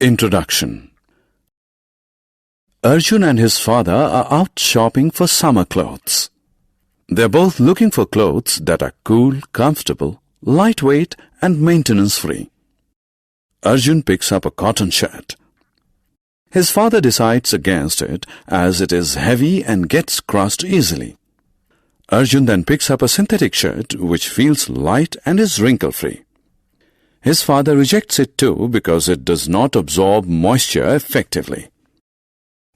Introduction. Arjun and his father are out shopping for summer clothes. They're both looking for clothes that are cool, comfortable, lightweight and maintenance-free. Arjun picks up a cotton shirt. His father decides against it as it is heavy and gets crushed easily. Arjun then picks up a synthetic shirt which feels light and is wrinkle-free. His father rejects it too because it does not absorb moisture effectively.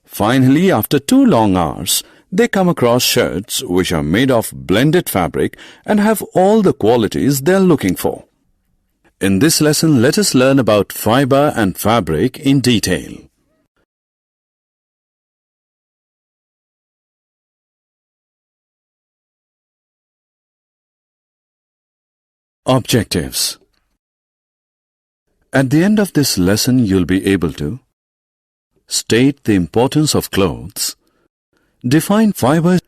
Finally, after 2 long hours, they come across shirts which are made of blended fabric and have all the qualities they are looking for. In this lesson, let us learn about fiber and fabric in detail. Objectives. At the end of this lesson, you'll be able to state the importance of clothes, define fibers,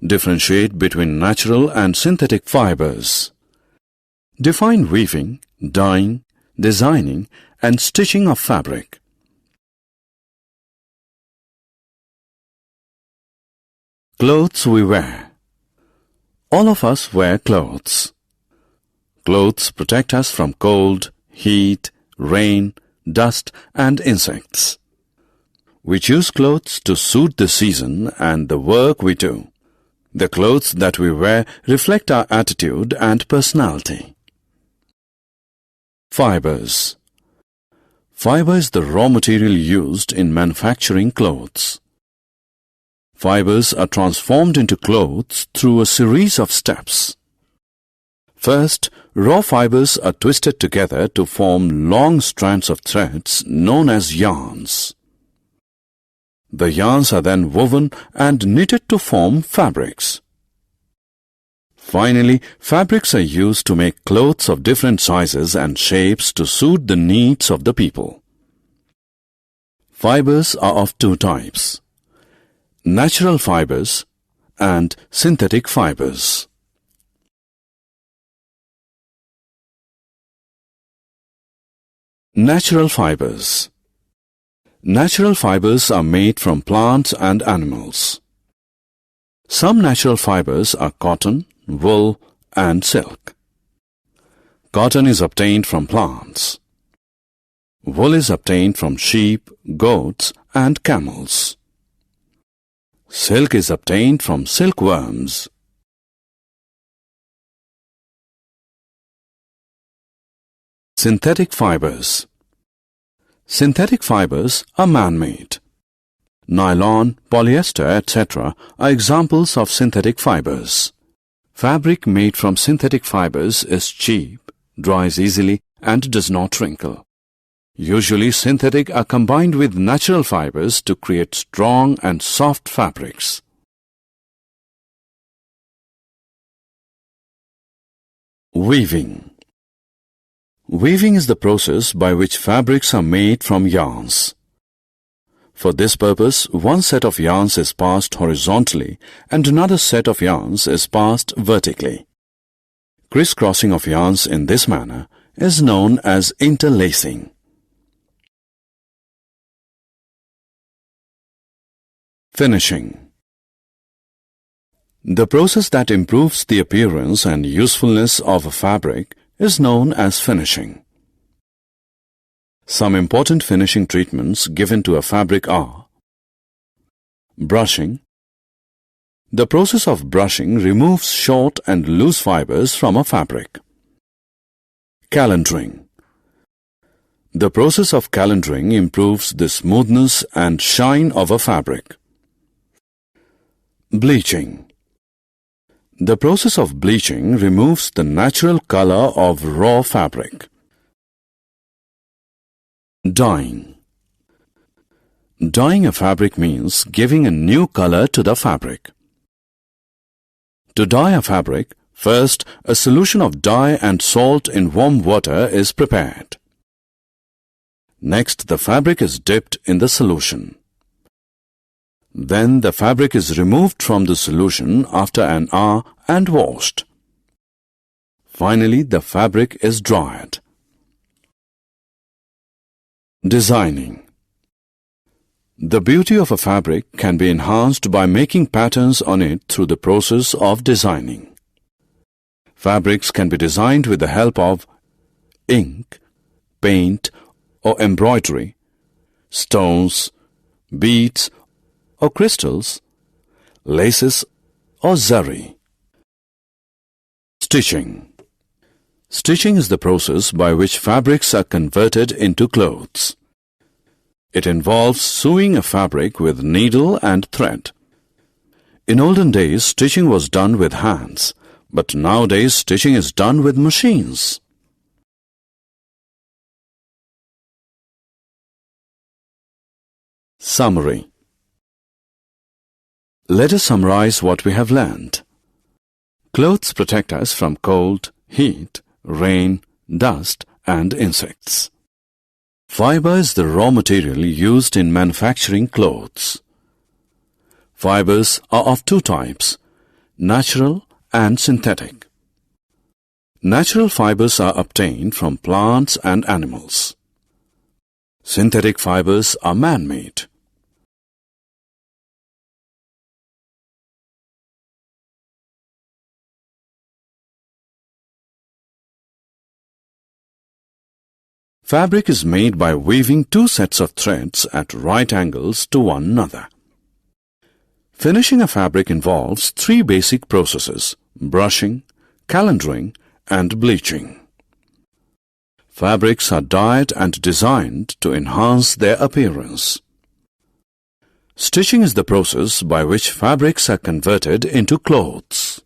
differentiate between natural and synthetic fibers, define weaving, dyeing, designing, and stitching of fabric. Clothes we wear. All of us wear clothes. Clothes protect us from cold, heat, rain, dust, and insects. We choose clothes to suit the season and the work we do. The clothes that we wear reflect our attitude and personality. Fibers. Fiber is the raw material used in manufacturing clothes. Fibers are transformed into clothes through a series of steps. First, raw fibers are twisted together to form long strands of threads known as yarns. The yarns are then woven and knitted to form fabrics. Finally, fabrics are used to make clothes of different sizes and shapes to suit the needs of the people. Fibers are of 2 types: natural fibers and synthetic fibers. Natural fibers. Natural fibers are made from plants and animals. Some natural fibers are cotton, wool, and silk. Cotton is obtained from plants. Wool is obtained from sheep, goats, and camels. Silk is obtained from silkworms. Synthetic fibers. Synthetic fibers are man-made. Nylon, polyester, etc. are examples of synthetic fibers. Fabric made from synthetic fibers is cheap, dries easily, and does not wrinkle. Usually, synthetic are combined with natural fibers to create strong and soft fabrics. Weaving. Weaving is the process by which fabrics are made from yarns. For this purpose, one set of yarns is passed horizontally and another set of yarns is passed vertically. Crisscrossing of yarns in this manner is known as interlacing. Finishing. The process that improves the appearance and usefulness of a fabric is known as finishing. Some important finishing treatments given to a fabric are brushing. The process of brushing removes short and loose fibers from a fabric. Calendering. The process of calendering improves the smoothness and shine of a fabric. Bleaching. The process of bleaching removes the natural color of raw fabric. Dyeing. Dyeing a fabric means giving a new color to the fabric. To dye a fabric, first a solution of dye and salt in warm water is prepared. Next, the fabric is dipped in the solution. Then the fabric is removed from the solution after an hour and washed. Finally, the fabric is dried. Designing. The beauty of a fabric can be enhanced by making patterns on it through the process of designing. Fabrics can be designed with the help of ink, paint or embroidery, stones, beads or crystals, laces or zari. Stitching. Stitching is the process by which fabrics are converted into clothes. It involves sewing a fabric with needle and thread. In olden days, stitching was done with hands, but nowadays stitching is done with machines. Summary. Let us summarize what we have learned. Clothes protect us from cold, heat, rain, dust, and insects. Fiber is the raw material used in manufacturing clothes. Fibers are of two types, natural and synthetic. Natural fibers are obtained from plants and animals. Synthetic fibers are man-made. Fabric is made by weaving two sets of threads at right angles to one another. Finishing a fabric involves three basic processes: brushing, calendering, and bleaching. Fabrics are dyed and designed to enhance their appearance. Stitching is the process by which fabrics are converted into clothes.